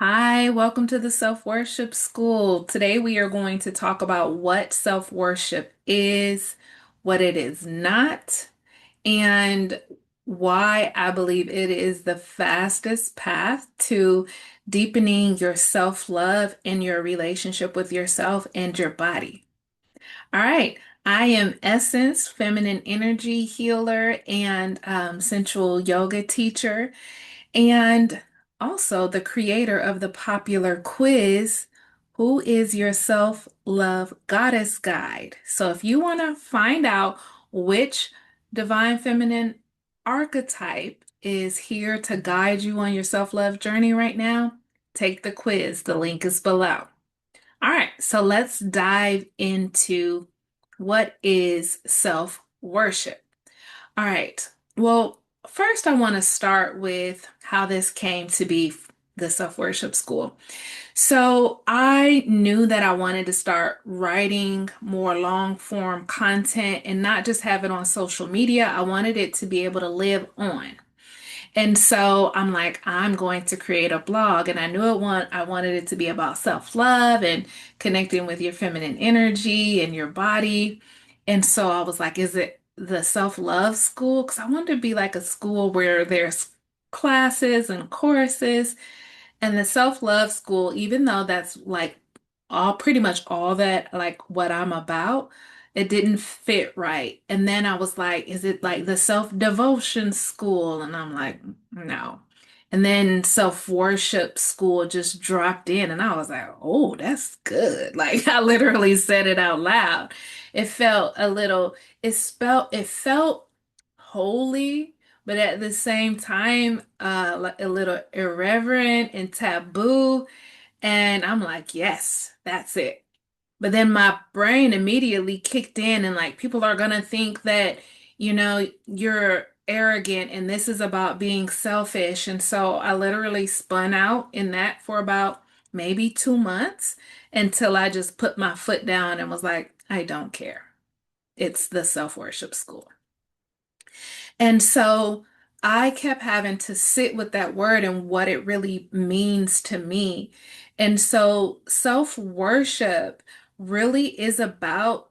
Hi, welcome to the Self-Worship School. Today we are going to talk about what self-worship is, what it is not, and why I believe it is the fastest path to deepening your self-love and your relationship with yourself and your body. All right. I am Essence, feminine energy healer and sensual yoga teacher and also the creator of the popular quiz, Who is Your Self-Love Goddess Guide? So if you want to find out which divine feminine archetype is here to guide you on your self-love journey right now, take the quiz. The link is below. All right, so let's dive into what is self-worship. All right. Well, first, I want to start with how this came to be the self worship school. So, I knew that I wanted to start writing more long form content and not just have it on social media. I wanted it to be able to live on. And so I'm like, I'm going to create a blog. And I wanted it to be about self-love and connecting with your feminine energy and your body. And so I was like, is it the self-love school? Because I wanted to be like a school where there's classes and courses. And the self-love school, even though that's like all pretty much all that like what I'm about, it didn't fit right. And then I was like, is it like the self-devotion school? And I'm like, no. And then self-worship school just dropped in and I was like, oh, that's good. Like I literally said it out loud. It felt a little, it felt holy, but at the same time, like a little irreverent and taboo. And I'm like, yes, that's it. But then my brain immediately kicked in, and like, people are gonna think that, you're arrogant and this is about being selfish. And so I literally spun out in that for about maybe 2 months until I just put my foot down and was like, I don't care. It's the self-worship school. And so I kept having to sit with that word and what it really means to me. And so self-worship really is about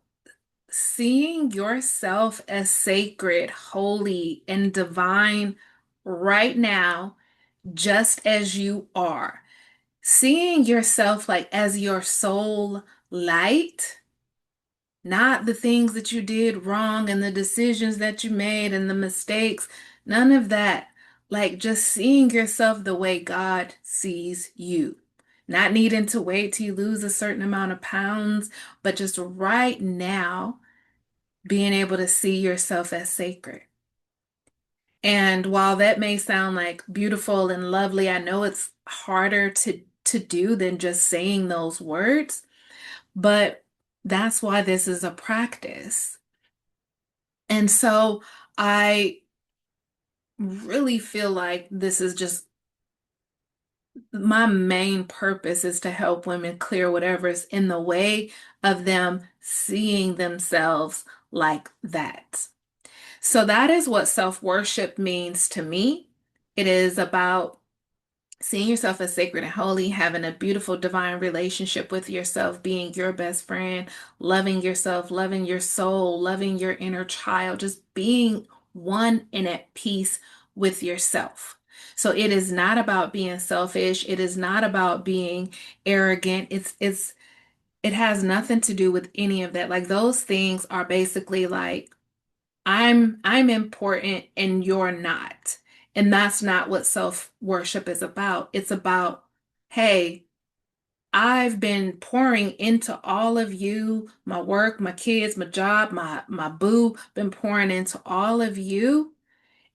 seeing yourself as sacred, holy, and divine right now, just as you are. Seeing yourself like as your soul light, not the things that you did wrong and the decisions that you made and the mistakes, none of that. Like just seeing yourself the way God sees you. Not needing to wait till you lose a certain amount of pounds, but just right now being able to see yourself as sacred. And while that may sound like beautiful and lovely, I know it's harder to do than just saying those words, but that's why this is a practice. And so I really feel like this is just my main purpose is to help women clear whatever's in the way of them seeing themselves like that. So that is what self-worship means to me. It is about seeing yourself as sacred and holy, having a beautiful divine relationship with yourself, being your best friend, loving yourself, loving your soul, loving your inner child, just being one and at peace with yourself. So it is not about being selfish. It is not about being arrogant. It has nothing to do with any of that. Like those things are basically like I'm important and you're not. And that's not what self-worship is about. It's about, hey, I've been pouring into all of you, my work, my kids, my job, my boo, been pouring into all of you.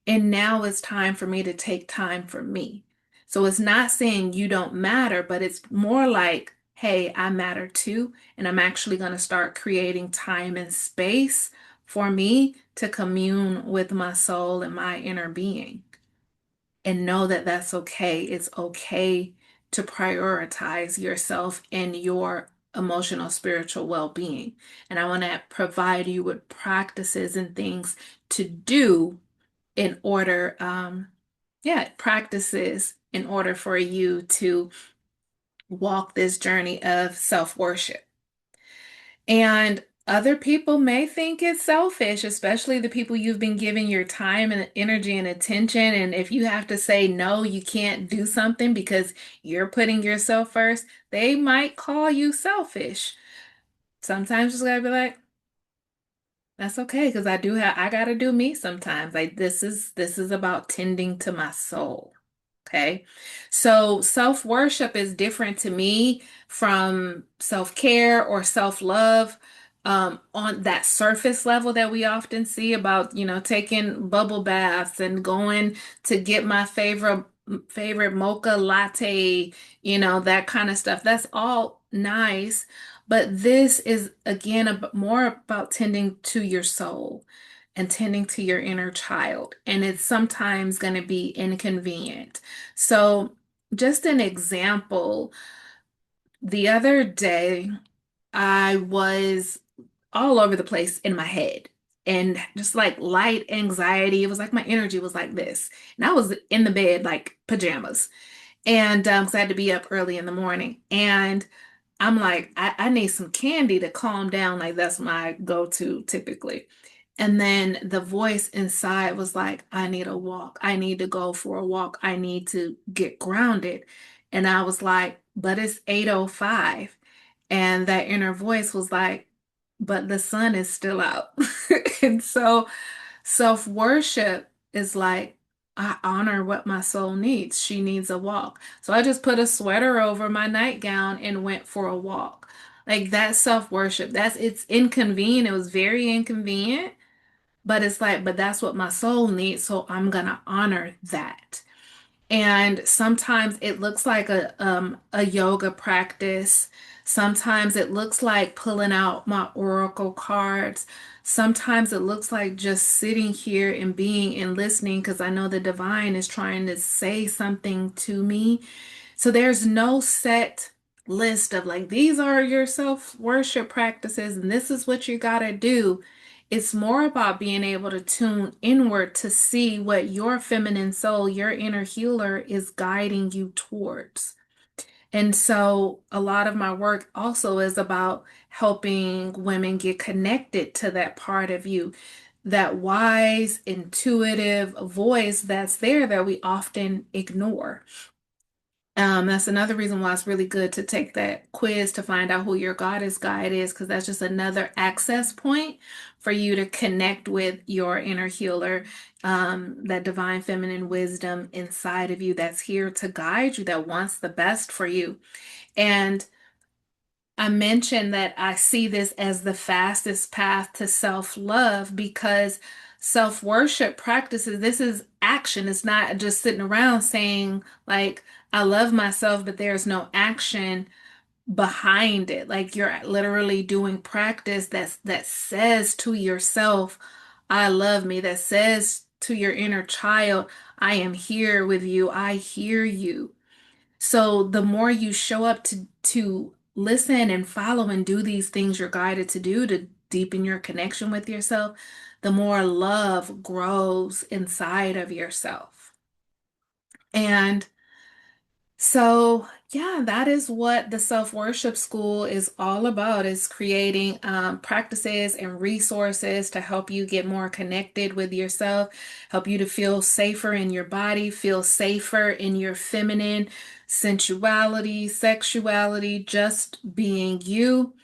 And now it's time for me to take time for me. So it's not saying you don't matter, but it's more like, hey, I matter too. And I'm actually going to start creating time and space for me to commune with my soul and my inner being. And know that that's okay. It's okay to prioritize yourself and your emotional, spiritual well-being. And I want to provide you with practices and things to do in order, practices in order for you to walk this journey of self-worship. And other people may think it's selfish, especially the people you've been giving your time and energy and attention. And if you have to say no, you can't do something because you're putting yourself first, they might call you selfish. Sometimes you just gotta be like, that's okay, because I gotta do me sometimes. Like this is about tending to my soul. Okay. So self-worship is different to me from self-care or self-love, on that surface level that we often see about, taking bubble baths and going to get my favorite mocha latte, that kind of stuff. That's all nice. But this is again more about tending to your soul and tending to your inner child. And it's sometimes going to be inconvenient. So, just an example, the other day I was all over the place in my head and just like light anxiety. It was like my energy was like this. And I was in the bed like pajamas. And 'cause I had to be up early in the morning. And I'm like, I need some candy to calm down. Like that's my go-to typically. And then the voice inside was like, I need a walk. I need to go for a walk. I need to get grounded. And I was like, but it's 8:05. And that inner voice was like, but the sun is still out. And so self-worship is like, I honor what my soul needs. She needs a walk. So I just put a sweater over my nightgown and went for a walk. Like that's self-worship. It's inconvenient. It was very inconvenient, but it's like, but that's what my soul needs. So I'm gonna honor that. And sometimes it looks like a yoga practice. Sometimes it looks like pulling out my oracle cards. Sometimes it looks like just sitting here and being and listening because I know the divine is trying to say something to me. So there's no set list of like, these are your self-worship practices and this is what you gotta do. It's more about being able to tune inward to see what your feminine soul, your inner healer is guiding you towards. And so a lot of my work also is about helping women get connected to that part of you, that wise, intuitive voice that's there that we often ignore. That's another reason why it's really good to take that quiz to find out who your goddess guide is, because that's just another access point for you to connect with your inner healer, that divine feminine wisdom inside of you that's here to guide you, that wants the best for you. And I mentioned that I see this as the fastest path to self-love because self-worship practices, this is action. It's not just sitting around saying, like, I love myself, but there's no action behind it. Like you're literally doing practice that says to yourself, I love me, that says to your inner child, I am here with you, I hear you. So the more you show up to listen and follow and do these things you're guided to do to deepen your connection with yourself, the more love grows inside of yourself. And so, yeah, that is what the self-worship school is all about, is creating practices and resources to help you get more connected with yourself, help you to feel safer in your body, feel safer in your feminine sensuality, sexuality, just being you.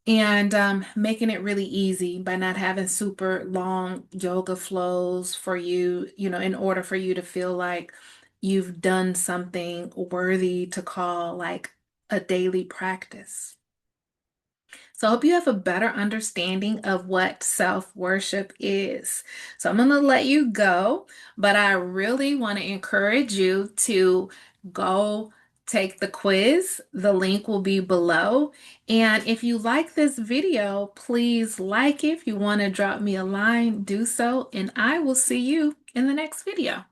And making it really easy by not having super long yoga flows for you, in order for you to feel like you've done something worthy to call like a daily practice. So I hope you have a better understanding of what self-worship is. So I'm going to let you go, but I really want to encourage you to go take the quiz. The link will be below. And if you like this video, please like it. If you want to drop me a line, do so, and I will see you in the next video.